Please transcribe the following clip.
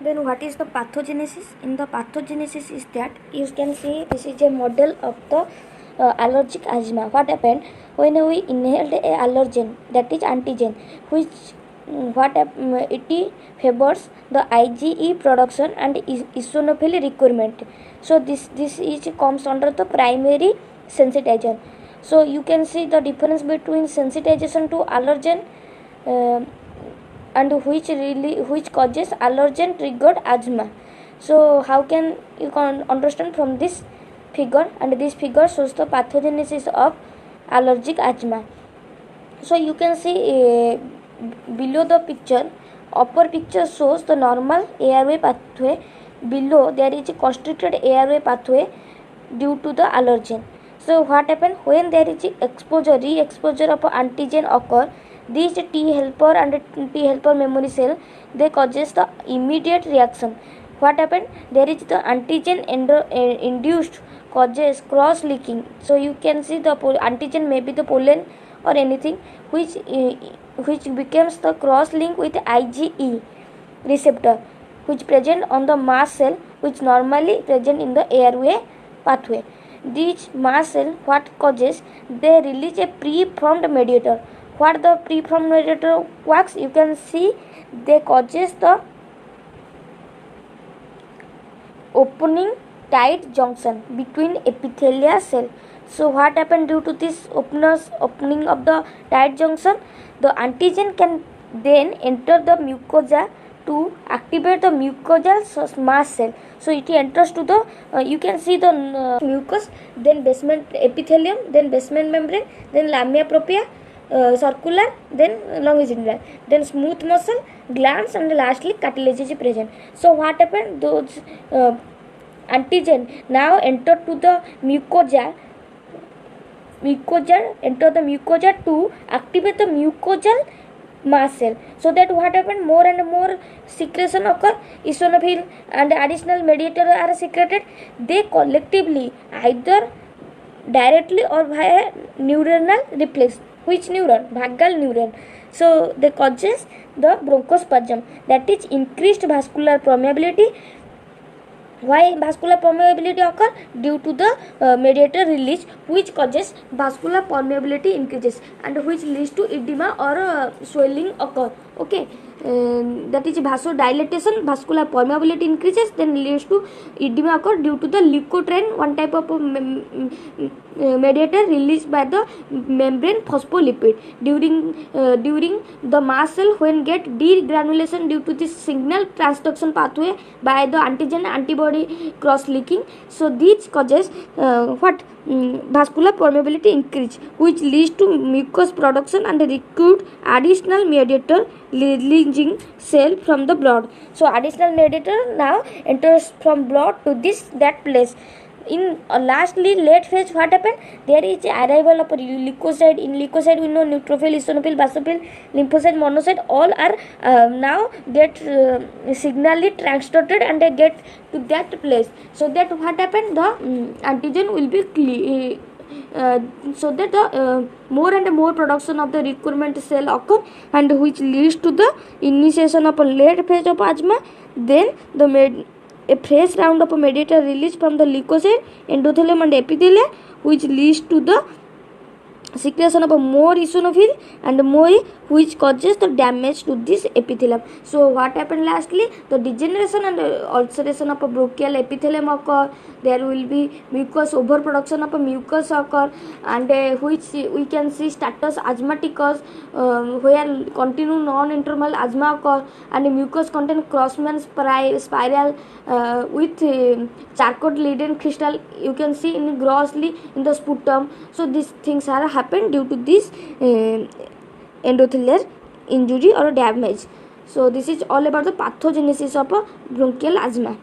Then what is the pathogenesis? In the pathogenesis is that you can see this is a model of the allergic asthma. What happened when we inhaled a allergen, that is antigen, which it favors the IgE production and eosinophil requirement. So this is comes under the primary sensitization. So you can see the difference between sensitization to allergen and which causes allergen triggered asthma. So how can you can understand from this figure, and this figure shows the pathogenesis of allergic asthma. So you can see below the picture, upper picture shows the normal airway pathway. Below there is a constricted airway pathway due to the allergen. So what happens when there is re-exposure of antigen occur? These T helper and T helper memory cell, they causes the immediate reaction. What happened? There is the antigen induced causes cross linking. So you can see the antigen may be the pollen or anything which becomes the cross link with IgE receptor which present on the mast cell, which normally present in the airway pathway. These mast cell what causes? They release a preformed mediator. What the preformed mediator works? You can see they causes the opening tight junction between epithelial cell. So what happened due to this opening of the tight junction? The antigen can then enter the mucosa to activate the mucosal mast cell. So it enters to the you can see the mucus, then basement epithelium, then basement membrane, then lamina propria, circular, then longitudinal, then smooth muscle, glands, and lastly cartilage is present. So what happened? Those antigen now enter to the mucosa enter the mucosa to activate the mucosal mast cell. So that what happened? More and more secretion occur, eosinophil and additional mediator are secreted. They collectively either directly or via neuronal reflex. Which neuron? Vagal neuron. So they causes the bronchospasm, that is increased vascular permeability. Why vascular permeability occur? Due to the mediator release, which causes vascular permeability increases and which leads to edema or swelling occur. Okay, that is vasodilatation, vascular permeability increases, then leads to edema occur due to the leukotriene, one type of mediator released by the membrane phospholipid during the mast cell when get degranulation due to this signal transduction pathway by the antigen antibody cross linking. So these causes vascular permeability increase, which leads to mucus production and recruit additional mediator releasing cell from the blood. So additional mediator now enters from blood to that place. In lastly late phase, what happened? There is arrival of leukocyte. In leukocyte we know neutrophil, eosinophil, basophil, lymphocyte, monocyte, all are now get signally transported and they get to that place. So that what happened? The antigen will be so that the more and more production of the requirement cell occur, and which leads to the initiation of a late phase of asthma. Then a fresh round of a mediator released from the leukocyte, endothelium and epithelia, which leads to the secretion of a more eosinophil and more, which causes the damage to this epithelium. So what happened lastly? The degeneration and ulceration of a bronchial epithelium occur. There will be mucus overproduction of a mucus occur, and which we can see status asthmaticus, where continue non-interval asthma occur, and mucus contain Crossman spiral with charcot leaden crystal. You can see in grossly in the sputum. So these things are happen due to this endothelial injury or damage. So this is all about the pathogenesis of a bronchial asthma.